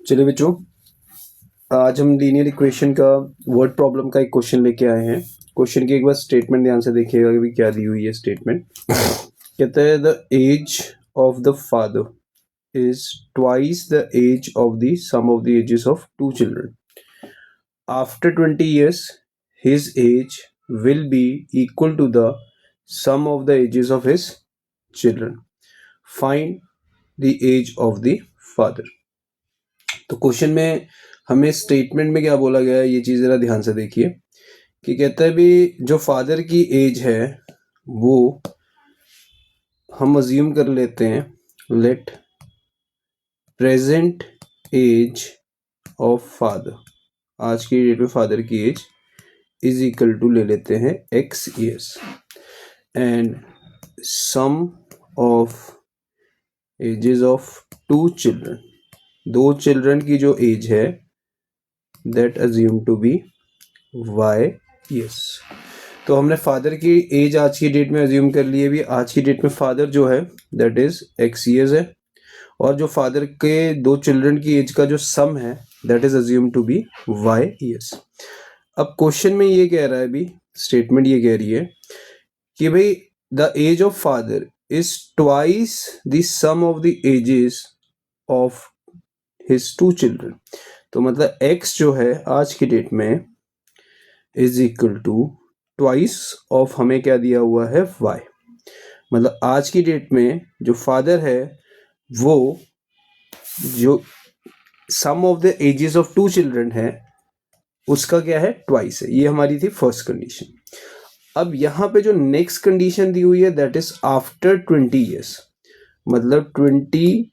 चलिए बच्चों, आज हम लीनियर इक्वेशन का वर्ड प्रॉब्लम का एक क्वेश्चन लेके आए हैं। क्वेश्चन की एक बार स्टेटमेंट ध्यान से देखिएगा कि क्या दी हुई है स्टेटमेंट। कहता है the age of the father is twice the age of the sum of the ages of two children. After 20 years his age will be equal to the sum of the ages of his children. Find the age of the father. तो question में हमें statement में क्या बोला गया है ये चीज़ ज़रा ध्यान से देखिए कि कहता है भी जो फादर की एज है वो हम अज्यूम कर लेते हैं, let present age of father, आज की डेट में फादर की एज इज इक्वल टू ले लेते हैं x years and sum of ages of two children, दो चिल्ड्रन की जो एज है that assume to be y years. तो हमने फादर की एज आज की डेट में अज्यूम कर ली है। भी आज की डेट में फादर जो है दैट इज x ईयर्स है और जो फादर के दो चिल्ड्रन की एज का जो सम है that is assume to be y years. अब क्वेश्चन में ये कह रहा है, भी स्टेटमेंट ये कह रही है कि भाई the age of father is twice the sum of the ages of his two children. तो मतलब x जो है आज की डेट में is equal to twice of हमें क्या दिया हुआ है y। मतलब आज की डेट में जो फादर है वो जो sum of the ages of two children है उसका क्या है ट्वाइस है। ये हमारी थी फर्स्ट कंडीशन। अब यहाँ पे जो नेक्स्ट कंडीशन दी हुई है दैट इज आफ्टर 20 years, मतलब 20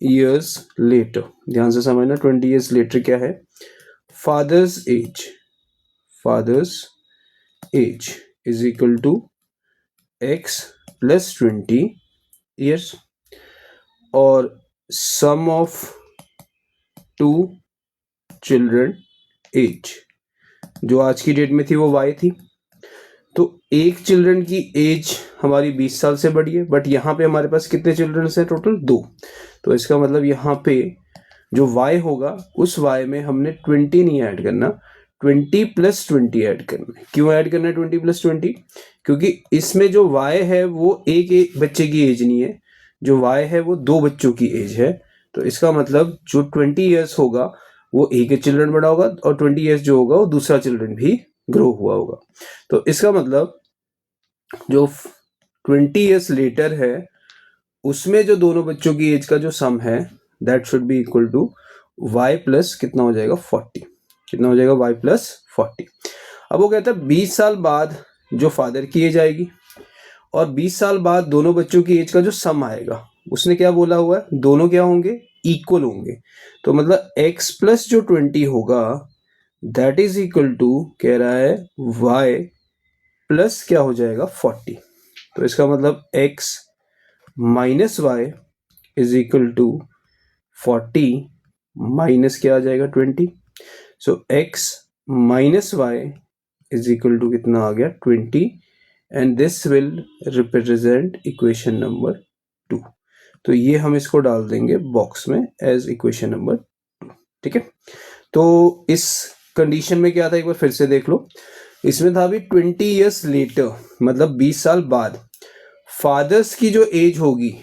years लेटर। ध्यान से समझना 20 years लेटर क्या है, father's age is equal to x plus 20 years और sum of two children age जो आज की डेट में थी वो y थी। तो एक चिल्ड्रन की एज हमारी 20 साल से बड़ी है, बट यहाँ पे हमारे पास कितने चिल्ड्रन हैं टोटल, 2। तो इसका मतलब यहाँ पे जो y होगा उस y में हमने 20 नहीं ऐड करना, 20 प्लस 20 ऐड करना है। क्यों ऐड करना है 20 प्लस 20? क्योंकि इसमें जो y है वो एक बच्चे की एज नहीं है, जो y है वो दो बच्चों की एज है। तो इसका मतलब जो 20 ईयर्स होगा वो एक चिल्ड्रन बड़ा होगा और 20 ईयर्स जो होगा वो दूसरा चिल्ड्रन भी ग्रो हुआ होगा। तो इसका मतलब जो 20 ईयर्स लेटर है उसमें जो दोनों बच्चों की एज का जो सम है that should be equal to y plus कितना हो जाएगा 40। कितना हो जाएगा y प्लस 40। अब वो कहता है 20 साल बाद जो फादर की एज आएगी और 20 साल बाद दोनों बच्चों की एज का जो सम आएगा, उसने क्या बोला हुआ है, दोनों क्या होंगे, इक्वल होंगे। तो मतलब x प्लस जो 20 होगा दैट इज इक्वल टू कह रहा है y प्लस क्या हो जाएगा 40। तो इसका मतलब x minus Y is equal to 40 minus क्या आ जाएगा 20। So x minus Y is equal to कितना आ गया 20 and this will represent equation number 2। तो ये हम इसको डाल देंगे बॉक्स में एज इक्वेशन नंबर 2। ठीक है, तो इस कंडीशन में क्या था एक बार फिर से देख लो। इसमें था भी 20 ईयर्स लेटर, मतलब 20 साल बाद फादर्स की जो एज होगी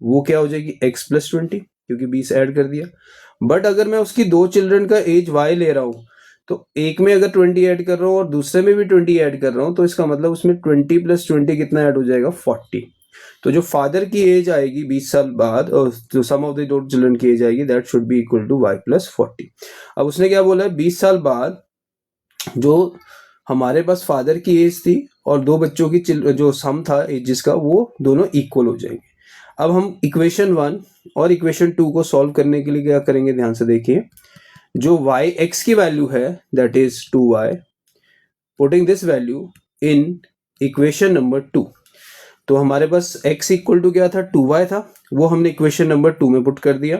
वो क्या हो जाएगी x प्लस 20, क्योंकि 20 ऐड कर दिया। बट अगर मैं उसकी दो चिल्ड्रन का एज y ले रहा हूँ तो एक में अगर 20 ऐड कर रहा हूँ और दूसरे में भी 20 ऐड कर रहा हूँ तो इसका मतलब उसमें 20 प्लस 20 कितना ऐड हो जाएगा 40। तो जो फादर की एज आएगी 20 साल बाद और जो सम ऑफ द दो चिल्ड्रन की एज आएगी that should be equal to y plus 40। अब उसने क्या बोला है, 20 साल बाद जो हमारे पास फादर की एज थी और दो बच्चों की जो सम था एजेस का वो दोनों इक्वल हो जाएंगे। अब हम इक्वेशन 1 और इक्वेशन 2 को सॉल्व करने के लिए क्या करेंगे, ध्यान से देखिए। जो y x की वैल्यू है that is 2y, putting this value in equation number 2। तो हमारे पास x इक्वल टू क्या था 2y था, वो हमने इक्वेशन नंबर 2 में पुट कर दिया।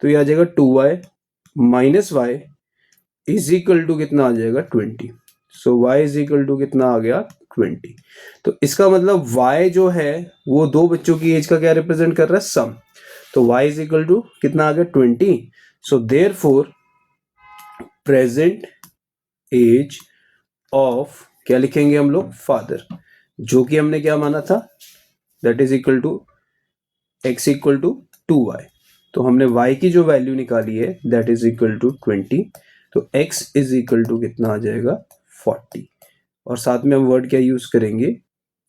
तो ये आ जाएगा 2y minus Y is equal to कितना आ जाएगा 20। So y is equal to कितना आ गया 20। तो इसका मतलब y जो है वो दो बच्चों की एज का क्या रिप्रेजेंट कर रहा है, सम। तो y इज इक्वल टू कितना आ गया 20। So therefore present age of, क्या लिखेंगे हम लोग, फादर, जो कि हमने क्या माना था, that is equal to x equal to 2y। तो हमने y की जो वैल्यू निकाली है दैट इज इक्वल टू 20, तो x इज इक्वल टू कितना आ जाएगा 40, और साथ में हम वर्ड क्या यूज करेंगे,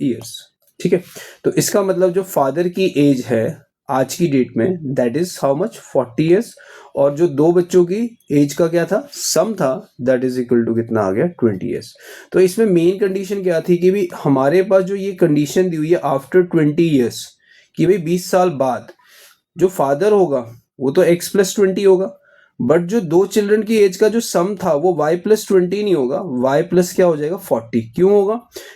ईयर्स। ठीक है, तो इसका मतलब जो फादर की एज है आज की डेट में that is how much, 40 years, और जो दो बच्चों की एज का क्या था, सम था, दैट इज इक्वल टू कितना आ गया 20 ईयर्स। तो इसमें मेन कंडीशन क्या थी कि भी हमारे पास जो ये कंडीशन दी हुई है आफ्टर 20 ईयर्स, कि भाई 20 साल बाद जो फादर होगा वो तो x प्लस 20 होगा, बट जो दो चिल्ड्रन की एज का जो सम था वो y प्लस 20 नहीं होगा, y प्लस क्या हो जाएगा 40। क्यों होगा,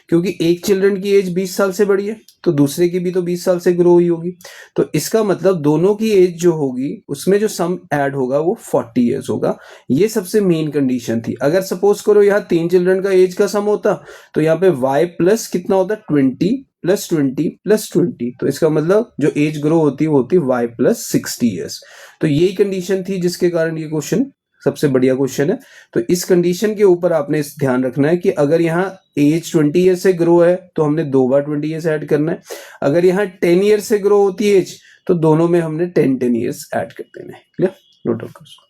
क्योंकि एक चिल्ड्रन की एज 20 साल से बड़ी है तो दूसरे की भी तो 20 साल से ग्रो हुई होगी, तो इसका मतलब दोनों की एज जो होगी उसमें जो सम ऐड होगा वो 40 ईयर्स होगा। ये सबसे मेन कंडीशन थी। अगर सपोज करो यहाँ 3 चिल्ड्रन का एज का सम होता तो यहाँ पे y प्लस कितना होता, 20 प्लस 20 प्लस 20, तो इसका मतलब जो एज ग्रो होती है वो होती है y प्लस 60 ईयर्स। तो यही कंडीशन थी जिसके कारण ये क्वेश्चन सबसे बढ़िया क्वेश्चन है। तो इस कंडीशन के ऊपर आपने इस ध्यान रखना है कि अगर यहाँ एज 20 ईयर से ग्रो है तो हमने 2 बार 20 ईयर्स ऐड करना है, अगर यहाँ 10 ईयर से ग्रो होती है एज तो दोनों में हमने 10 ईयर्स ऐड कर देना है। क्लियर, नोट डाउन करो।